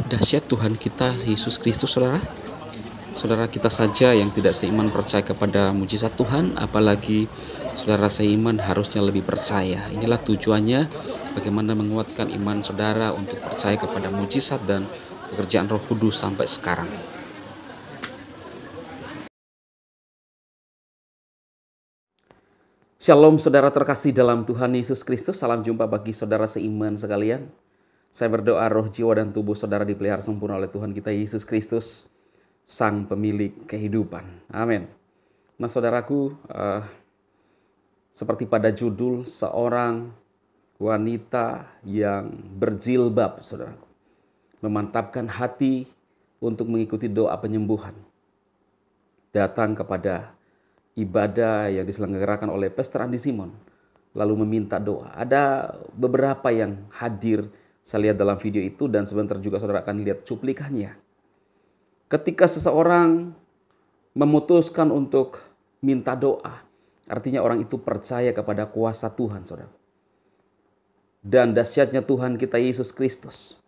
Dahsyat Tuhan kita Yesus Kristus, saudara. Saudara kita saja yang tidak seiman percaya kepada mujizat Tuhan, apalagi saudara seiman harusnya lebih percaya. Inilah tujuannya, bagaimana menguatkan iman saudara untuk percaya kepada mujizat dan pekerjaan Roh Kudus sampai sekarang. Shalom saudara terkasih dalam Tuhan Yesus Kristus. Salam jumpa bagi saudara seiman sekalian. Saya berdoa roh, jiwa, dan tubuh saudara dipelihara sempurna oleh Tuhan kita Yesus Kristus, Sang Pemilik kehidupan. Amin. Nah saudaraku, seperti pada judul, seorang wanita yang berjilbab, saudaraku, memantapkan hati untuk mengikuti doa penyembuhan. Datang kepada ibadah yang diselenggarakan oleh Pastor Andi Simon, lalu meminta doa. Ada beberapa yang hadir, saya lihat dalam video itu, dan sebentar juga saudara akan lihat cuplikannya. Ketika seseorang memutuskan untuk minta doa, artinya orang itu percaya kepada kuasa Tuhan, saudara. Dan dahsyatnya Tuhan kita Yesus Kristus,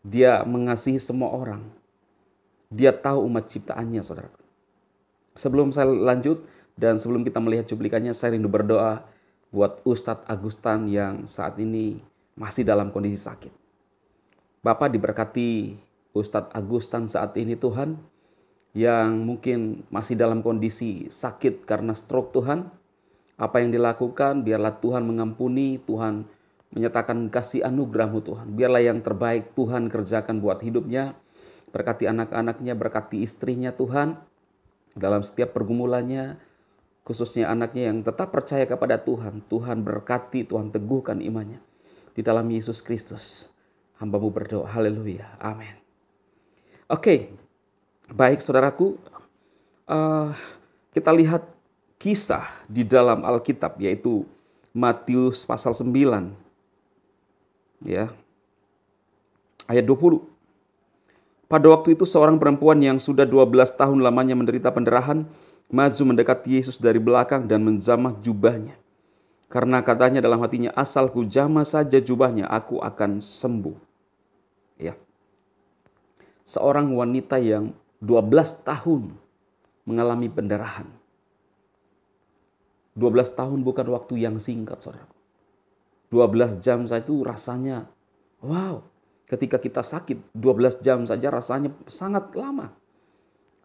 Dia mengasihi semua orang. Dia tahu umat ciptaannya, saudara. Sebelum saya lanjut dan sebelum kita melihat cuplikannya, saya rindu berdoa buat Ustadz Agustan yang saat ini masih dalam kondisi sakit. Bapak diberkati Ustadz Agustan saat ini Tuhan, yang mungkin masih dalam kondisi sakit karena stroke Tuhan. Apa yang dilakukan, biarlah Tuhan mengampuni, Tuhan menyatakan kasih anugerah-Mu Tuhan. Biarlah yang terbaik Tuhan kerjakan buat hidupnya. Berkati anak-anaknya, berkati istrinya Tuhan. Dalam setiap pergumulannya, khususnya anaknya yang tetap percaya kepada Tuhan. Tuhan berkati, Tuhan teguhkan imannya. Di dalam Yesus Kristus, hamba-Mu berdoa. Haleluya. Amin. Oke, baik saudaraku. Kita lihat kisah di dalam Alkitab, yaitu Matius pasal 9. Ya, ayat 20. Pada waktu itu seorang perempuan yang sudah 12 tahun lamanya menderita pendarahan, maju mendekat Yesus dari belakang dan menjamah jubahnya. Karena katanya dalam hatinya, asal ku jamah saja jubahnya, aku akan sembuh. Ya. Seorang wanita yang 12 tahun mengalami pendarahan. 12 tahun bukan waktu yang singkat, saudaraku. 12 jam saja itu rasanya, wow. Ketika kita sakit, 12 jam saja rasanya sangat lama.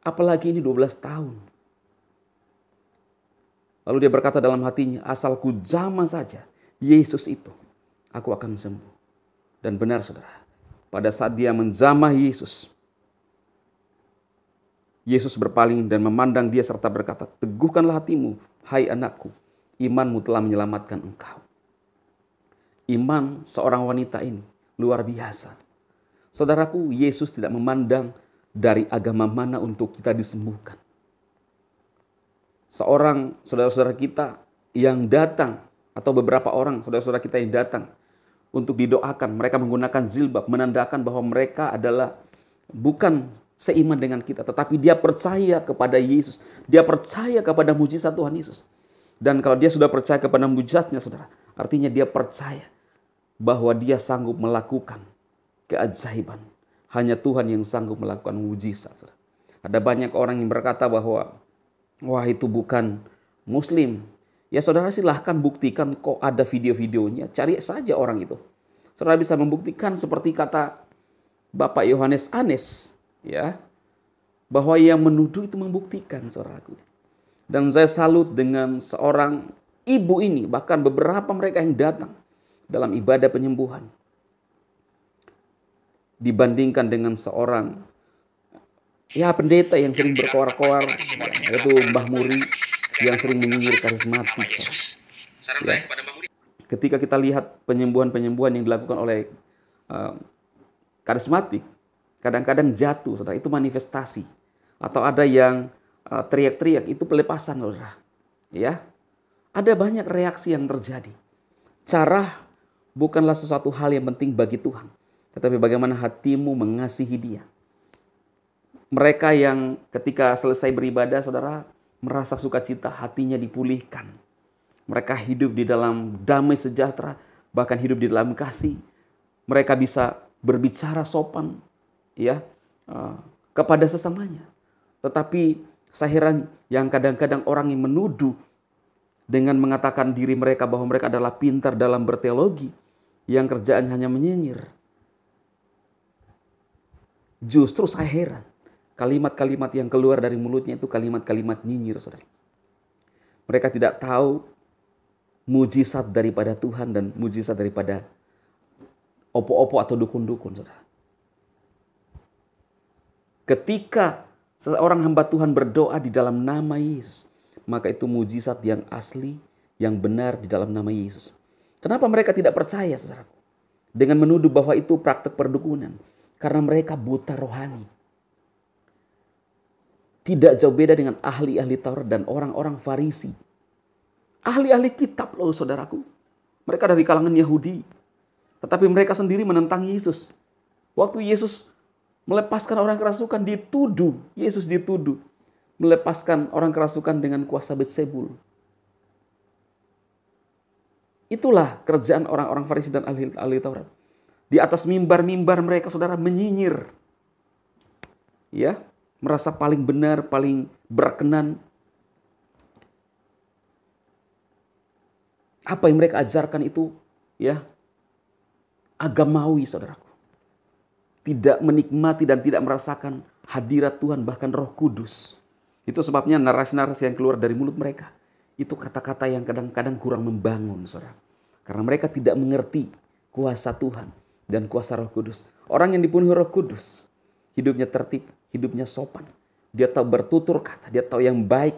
Apalagi ini 12 tahun. Lalu dia berkata dalam hatinya, asal ku jamah saja Yesus itu, aku akan sembuh. Dan benar saudara, pada saat dia menjamah Yesus, Yesus berpaling dan memandang dia serta berkata, teguhkanlah hatimu, hai anakku, imanmu telah menyelamatkan engkau. Iman seorang wanita ini luar biasa. Saudaraku, Yesus tidak memandang dari agama mana untuk kita disembuhkan. Seorang saudara-saudara kita yang datang, atau beberapa orang saudara-saudara kita yang datang untuk didoakan, mereka menggunakan jilbab, menandakan bahwa mereka adalah bukan seiman dengan kita, tetapi dia percaya kepada Yesus. Dia percaya kepada mujizat Tuhan Yesus. Dan kalau dia sudah percaya kepada mujizatnya, saudara, artinya dia percaya bahwa dia sanggup melakukan keajaiban. Hanya Tuhan yang sanggup melakukan mujizat. Saudara. Ada banyak orang yang berkata bahwa wah itu bukan Muslim. Ya saudara silahkan buktikan, kok ada video-videonya. Cari saja orang itu. Saudara bisa membuktikan seperti kata Bapak Yohanes Anes. Ya, bahwa yang menuduh itu membuktikan, saudaraku. Dan saya salut dengan seorang ibu ini. Bahkan beberapa mereka yang datang dalam ibadah penyembuhan. Dibandingkan dengan seorang pendeta yang sering berkoar-koar, yaitu Mbah Muri yang sering menyinyir karismatik. Ya. Ketika kita lihat penyembuhan-penyembuhan yang dilakukan oleh karismatik, kadang-kadang jatuh, saudara, itu manifestasi. Atau ada yang teriak-teriak, itu pelepasan, saudara. Ya, ada banyak reaksi yang terjadi. Cara bukanlah sesuatu hal yang penting bagi Tuhan, tetapi bagaimana hatimu mengasihi Dia. Mereka yang ketika selesai beribadah, saudara, merasa sukacita, hatinya dipulihkan. Mereka hidup di dalam damai sejahtera, bahkan hidup di dalam kasih. Mereka bisa berbicara sopan, ya kepada sesamanya. Tetapi saya heran yang kadang-kadang orang yang menuduh dengan mengatakan diri mereka bahwa mereka adalah pintar dalam berteologi, yang kerjaan hanya menyinyir. Justru saya heran, kalimat-kalimat yang keluar dari mulutnya itu kalimat-kalimat nyinyir, saudara. Mereka tidak tahu mujizat daripada Tuhan dan mujizat daripada opo-opo atau dukun-dukun, saudara. Ketika seorang hamba Tuhan berdoa di dalam nama Yesus, maka itu mujizat yang asli, yang benar di dalam nama Yesus. Kenapa mereka tidak percaya, saudaraku? Dengan menuduh bahwa itu praktek perdukunan. Karena mereka buta rohani. Tidak jauh beda dengan ahli-ahli Taurat dan orang-orang Farisi. Ahli-ahli kitab loh, saudaraku. Mereka dari kalangan Yahudi. Tetapi mereka sendiri menentang Yesus. Waktu Yesus melepaskan orang kerasukan, dituduh. Yesus dituduh melepaskan orang kerasukan dengan kuasa Beelzebul. Itulah kerjaan orang-orang Farisi dan ahli Taurat. Di atas mimbar-mimbar mereka, saudara, menyinyir. Ya, merasa paling benar, paling berkenan. Apa yang mereka ajarkan itu, ya, agamawi, saudaraku. Tidak menikmati dan tidak merasakan hadirat Tuhan, bahkan Roh Kudus. Itu sebabnya narasi-narasi yang keluar dari mulut mereka, itu kata-kata yang kadang-kadang kurang membangun, saudara. Karena mereka tidak mengerti kuasa Tuhan dan kuasa Roh Kudus. Orang yang dipenuhi Roh Kudus, hidupnya tertib, hidupnya sopan. Dia tahu bertutur kata, dia tahu yang baik,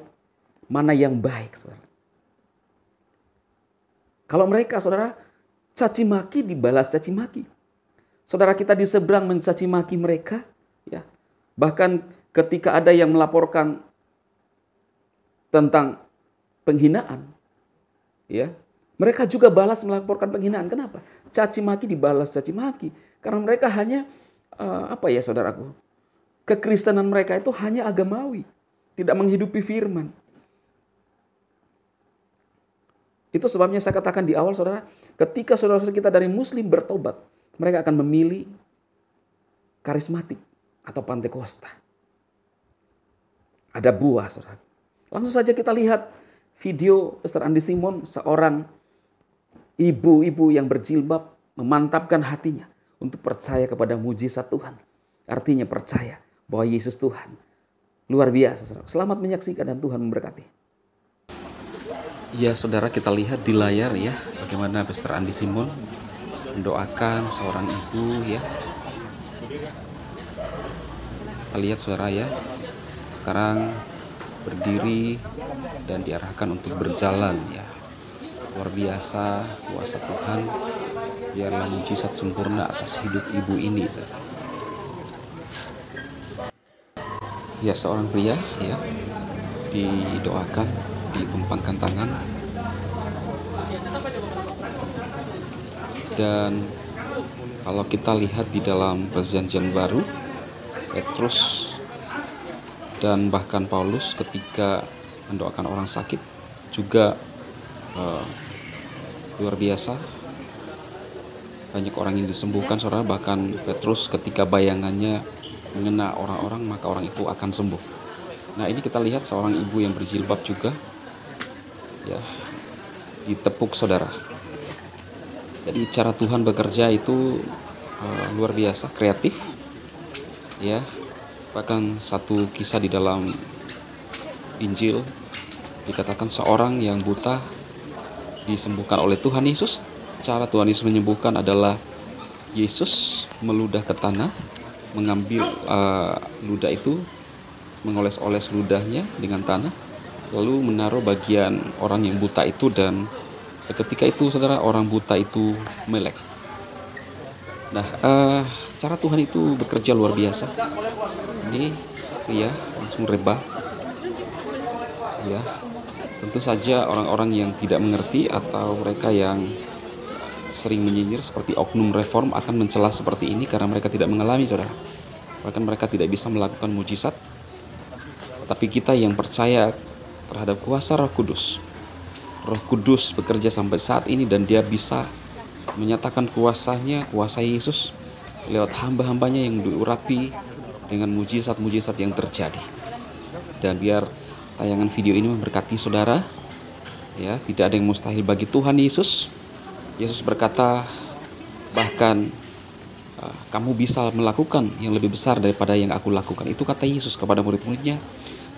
mana yang baik, saudara. Kalau mereka, saudara, caci maki dibalas caci maki. Saudara kita di seberang mencaci maki mereka, ya. Bahkan ketika ada yang melaporkan tentang penghinaan, ya, mereka juga balas melaporkan penghinaan. Kenapa? Caci maki dibalas caci maki. Karena mereka hanya saudaraku? Kekristenan mereka itu hanya agamawi, tidak menghidupi firman. Itu sebabnya saya katakan di awal, saudara, ketika saudara-saudara kita dari Muslim bertobat, mereka akan memilih karismatik atau Pantekosta. Ada buah, saudara. Langsung saja kita lihat video Pastor Andi Simon, seorang ibu-ibu yang berjilbab memantapkan hatinya untuk percaya kepada mujizat Tuhan. Artinya percaya bahwa Yesus Tuhan. Luar biasa, saudara. Selamat menyaksikan dan Tuhan memberkati. Ya, saudara, kita lihat di layar ya bagaimana Pastor Andi Simon mendoakan seorang ibu ya. Kita lihat, saudara, ya. Sekarang berdiri dan diarahkan untuk berjalan ya. Luar biasa kuasa Tuhan. Biarlah mujizat sempurna atas hidup ibu ini, saudara. Ya, seorang pria ya didoakan, ditumpangkan tangan. Dan kalau kita lihat di dalam Perjanjian Baru, Petrus dan bahkan Paulus ketika mendoakan orang sakit juga luar biasa. Banyak orang yang disembuhkan, saudara. Bahkan Petrus ketika bayangannya mengena orang-orang, maka orang itu akan sembuh. Nah, ini kita lihat seorang ibu yang berjilbab juga ya ditepuk, saudara. Jadi cara Tuhan bekerja itu luar biasa, kreatif ya. Bahkan satu kisah di dalam Injil dikatakan seorang yang buta disembuhkan oleh Tuhan Yesus. Cara Tuhan Yesus menyembuhkan adalah Yesus meludah ke tanah, mengambil ludah itu, mengoles-oles ludahnya dengan tanah, lalu menaruh bagian orang yang buta itu, dan seketika itu, saudara, orang buta itu melek. Nah, cara Tuhan itu bekerja luar biasa. Ini ya langsung rebah. Ya, tentu saja orang-orang yang tidak mengerti atau mereka yang sering menyinyir seperti oknum reform akan mencela seperti ini karena mereka tidak mengalami, saudara. Bahkan mereka tidak bisa melakukan mujizat. Tapi kita yang percaya terhadap kuasa Roh Kudus, Roh Kudus bekerja sampai saat ini dan dia bisa menyatakan kuasanya, kuasa Yesus lewat hamba-hambanya yang diurapi dengan mujizat-mujizat yang terjadi. Dan biar tayangan video ini memberkati saudara, ya, tidak ada yang mustahil bagi Tuhan Yesus. Yesus berkata, bahkan kamu bisa melakukan yang lebih besar daripada yang aku lakukan. Itu kata Yesus kepada murid-muridnya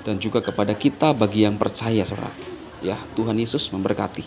dan juga kepada kita bagi yang percaya, saudara. Ya, Tuhan Yesus memberkati.